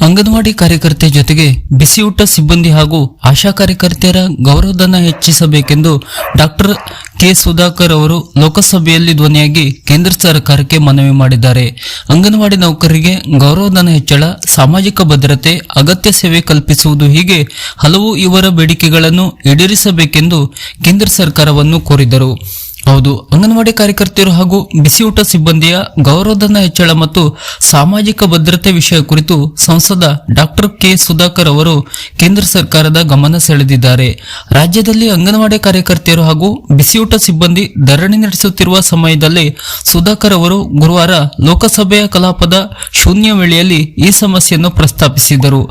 ಅಂಗನವಾಡಿ ಕಾರ್ಯಕರ್ತೆ ಜೊತೆಗೆ ಬಿಸಿಯೂಟ ಸಿಬ್ಬಂದಿ ಹಾಗೂ ಆಶಾ ಕಾರ್ಯಕರ್ತೆಯರ ಗೌರವಧನ ಹೆಚ್ಚಿಸಬೇಕೆಂದು ಡಾಕ್ಟರ್ ಕೆ ಸುಧಾಕರ್ ಅವರು ಲೋಕಸಭೆಯಲ್ಲಿ ಧ್ವನಿಯಾಗಿ ಕೇಂದ್ರ ಸರ್ಕಾರಕ್ಕೆ ಮನವಿ ಮಾಡಿದ್ದಾರೆ. ಅಂಗನವಾಡಿ ನೌಕರರಿಗೆ ಗೌರವಧನ ಹೆಚ್ಚಳ, ಸಾಮಾಜಿಕ ಭದ್ರತೆ, ಅಗತ್ಯ ಸೇವೆ ಕಲ್ಪಿಸುವುದು ಹೀಗೆ ಹಲವು ಇವರ ಬೇಡಿಕೆಗಳನ್ನು ಈಡೇರಿಸಬೇಕೆಂದು ಕೇಂದ್ರ ಸರ್ಕಾರವನ್ನು ಕೋರಿದರು. ಹೌದು, ಅಂಗನವಾಡಿ ಕಾರ್ಯಕರ್ತೆಯರು ಹಾಗೂ ಬಿಸಿಯೂಟ ಸಿಬ್ಬಂದಿಯ ಗೌರವಧನ ಹೆಚ್ಚಳ ಮತ್ತು ಸಾಮಾಜಿಕ ಭದ್ರತೆ ವಿಷಯ ಕುರಿತು ಸಂಸದ ಡಾಕ್ಟರ್ ಕೆ ಸುಧಾಕರ್ ಅವರು ಕೇಂದ್ರ ಸರ್ಕಾರದ ಗಮನ ಸೆಳೆದಿದ್ದಾರೆ. ರಾಜ್ಯದಲ್ಲಿ ಅಂಗನವಾಡಿ ಕಾರ್ಯಕರ್ತೆಯರು ಹಾಗೂ ಬಿಸಿಯೂಟ ಸಿಬ್ಬಂದಿ ಧರಣಿ ನಡೆಸುತ್ತಿರುವ ಸಮಯದಲ್ಲಿ ಸುಧಾಕರ್ ಅವರು ಗುರುವಾರ ಲೋಕಸಭೆಯ ಕಲಾಪದ ಶೂನ್ಯ ವೇಳೆಯಲ್ಲಿ ಈ ಸಮಸ್ಯೆಯನ್ನು ಪ್ರಸ್ತಾಪಿಸಿದರು.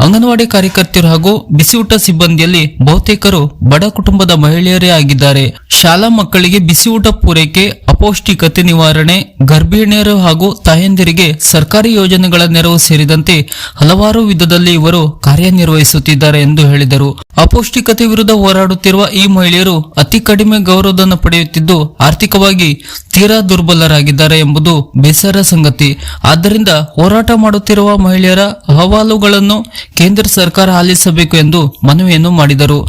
ಅಂಗನವಾಡಿ ಕಾರ್ಯಕರ್ತೆಯರು ಹಾಗೂ ಬಿಸಿಯೂಟ ಸಿಬ್ಬಂದಿಯಲ್ಲಿ ಬಹುತೇಕರು ಬಡ ಕುಟುಂಬದ ಮಹಿಳೆಯರೇ ಆಗಿದ್ದಾರೆ. ಶಾಲಾ ಮಕ್ಕಳಿಗೆ ಬಿಸಿಯೂಟ ಪೂರೈಕೆ, ಅಪೌಷ್ಟಿಕತೆ ನಿವಾರಣೆ, ಗರ್ಭಿಣಿಯರು ಹಾಗೂ ತಾಯಂದಿರಿಗೆ ಸರ್ಕಾರಿ ಯೋಜನೆಗಳ ನೆರವು ಸೇರಿದಂತೆ ಹಲವಾರು ವಿಧದಲ್ಲಿ ಇವರು ಕಾರ್ಯನಿರ್ವಹಿಸುತ್ತಿದ್ದಾರೆ ಎಂದು ಹೇಳಿದರು. ಅಪೌಷ್ಟಿಕತೆ ವಿರುದ್ಧ ಹೋರಾಡುತ್ತಿರುವ ಈ ಮಹಿಳೆಯರು ಅತಿ ಕಡಿಮೆ ಗೌರವಧನ ಪಡೆಯುತ್ತಿದ್ದು ಆರ್ಥಿಕವಾಗಿ ತೀರಾ ದುರ್ಬಲರಾಗಿದ್ದಾರೆ ಎಂಬುದು ಬೇಸರ ಸಂಗತಿ. ಆದ್ದರಿಂದ ಹೋರಾಟ ಮಾಡುತ್ತಿರುವ ಮಹಿಳೆಯರ ಅಹವಾಲುಗಳನ್ನು ಕೇಂದ್ರ ಸರ್ಕಾರ ಆಲಿಸಬೇಕು ಎಂದು ಮನವಿಯನ್ನು ಮಾಡಿದರು.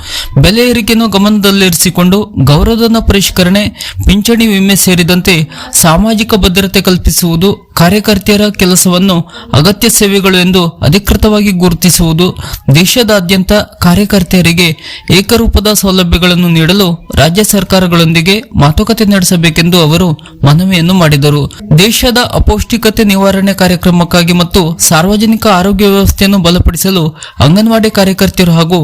ಬೆಲೆ ಏರಿಕೆಯನ್ನು ಗಮನದಲ್ಲಿರಿಸಿಕೊಂಡು ಗೌರವಧನ ಪರಿಷ್ಕರಣೆ, ಪಿಂಚಣಿ ವಿಮೆ ಸೇರಿದಂತೆ ಸಾಮಾಜಿಕ ಭದ್ರತೆ ಕಲ್ಪಿಸುವುದು, ಕಾರ್ಯಕರ್ತೆಯರ ಕೆಲಸವನ್ನು ಅಗತ್ಯ ಸೇವೆಗಳು ಎಂದು ಅಧಿಕೃತವಾಗಿ ಗುರುತಿಸುವುದು, ದೇಶದಾದ್ಯಂತ ಕಾರ್ಯಕರ್ತೆಯರಿಗೆ ಏಕರೂಪದ ಸೌಲಭ್ಯಗಳನ್ನು ನೀಡಲು ರಾಜ್ಯ ಸರ್ಕಾರಗಳೊಂದಿಗೆ ಮಾತುಕತೆ ನಡೆಸಬೇಕೆಂದು ಅವರು ಮನವಿಯನ್ನು ಮಾಡಿದರು. ದೇಶದ ಅಪೌಷ್ಟಿಕತೆ ನಿವಾರಣೆ ಕಾರ್ಯಕ್ರಮಕ್ಕಾಗಿ ಮತ್ತು ಸಾರ್ವಜನಿಕ ಆರೋಗ್ಯ ವ್ಯವಸ್ಥೆಯನ್ನು ಬಲಪಡಿಸಲು ಅಂಗನವಾಡಿ ಕಾರ್ಯಕರ್ತೆಯರು ಹಾಗೂ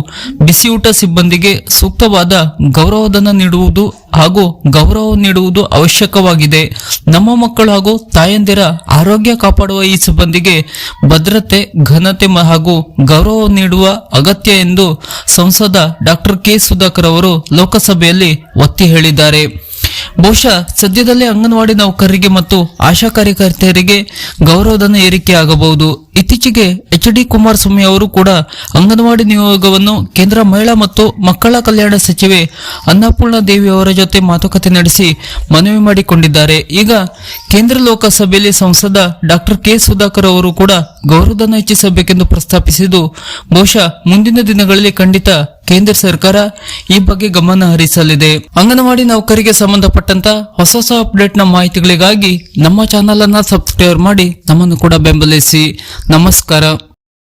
ಬಿಸಿಯೂಟ ಸಿಬ್ಬಂದಿಗೆ ಸೂಕ್ತವಾದ ಗೌರವಧನ ನೀಡುವುದು ಹಾಗೂ ಗೌರವ ನೀಡುವುದು ಅವಶ್ಯಕವಾಗಿದೆ. ನಮ್ಮ ಮಕ್ಕಳು ಹಾಗೂ ತಾಯಂದಿರ ಆರೋಗ್ಯ ಕಾಪಾಡುವ ಈ ಸಿಬ್ಬಂದಿಗೆ ಭದ್ರತೆ, ಘನತೆ ಹಾಗೂ ಗೌರವ ನೀಡುವ ಅಗತ್ಯ ಎಂದು ಸಂಸದ ಡಾಕ್ಟರ್ ಕೆ ಸುಧಾಕರ್ ಅವರು ಲೋಕಸಭೆಯಲ್ಲಿ ಒತ್ತಿ ಹೇಳಿದ್ದಾರೆ. ಬಹುಶಃ ಸದ್ಯದಲ್ಲೇ ಅಂಗನವಾಡಿ ನೌಕರರಿಗೆ ಮತ್ತು ಆಶಾ ಕಾರ್ಯಕರ್ತೆಯರಿಗೆ ಗೌರವಧನ ಏರಿಕೆಯಾಗಬಹುದು. ಇತ್ತೀಚೆಗೆ ಎಚ್.ಡಿ. ಕುಮಾರಸ್ವಾಮಿ ಅವರು ಕೂಡ ಅಂಗನವಾಡಿ ನಿಯೋಗವನ್ನು ಕೇಂದ್ರ ಮಹಿಳಾ ಮತ್ತು ಮಕ್ಕಳ ಕಲ್ಯಾಣ ಸಚಿವೆ ಅನ್ನಪೂರ್ಣ ದೇವಿ ಅವರ ಜೊತೆ ಮಾತುಕತೆ ನಡೆಸಿ ಮನವಿ ಮಾಡಿಕೊಂಡಿದ್ದಾರೆ. ಈಗ ಕೇಂದ್ರ ಲೋಕಸಭೆಯಲ್ಲಿ ಸಂಸದ ಡಾಕ್ಟರ್ ಕೆ ಸುಧಾಕರ್ ಅವರು ಕೂಡ ಗೌರವಧನ ಹೆಚ್ಚಿಸಬೇಕೆಂದು ಪ್ರಸ್ತಾಪಿಸಿದ್ದು ಬಹುಶಃ ಮುಂದಿನ ದಿನಗಳಲ್ಲಿ ಖಂಡಿತ ಕೇಂದ್ರ ಸರ್ಕಾರ ಈ ಬಗ್ಗೆ ಗಮನ ಹರಿಸಲಿದೆ. ಅಂಗನವಾಡಿ ನೌಕರಿಗೆ ಸಂಬಂಧಪಟ್ಟಂತ ಹೊಸ ಅಪ್ಡೇಟ್ನ ಮಾಹಿತಿಗಳಿಗಾಗಿ ನಮ್ಮ ಚಾನೆಲ್ ಅನ್ನ ಸಬ್ಸ್ಕ್ರೈಬ್ ಮಾಡಿ ನಮ್ಮನ್ನು ಕೂಡ ಬೆಂಬಲಿಸಿ. ನಮಸ್ಕಾರ.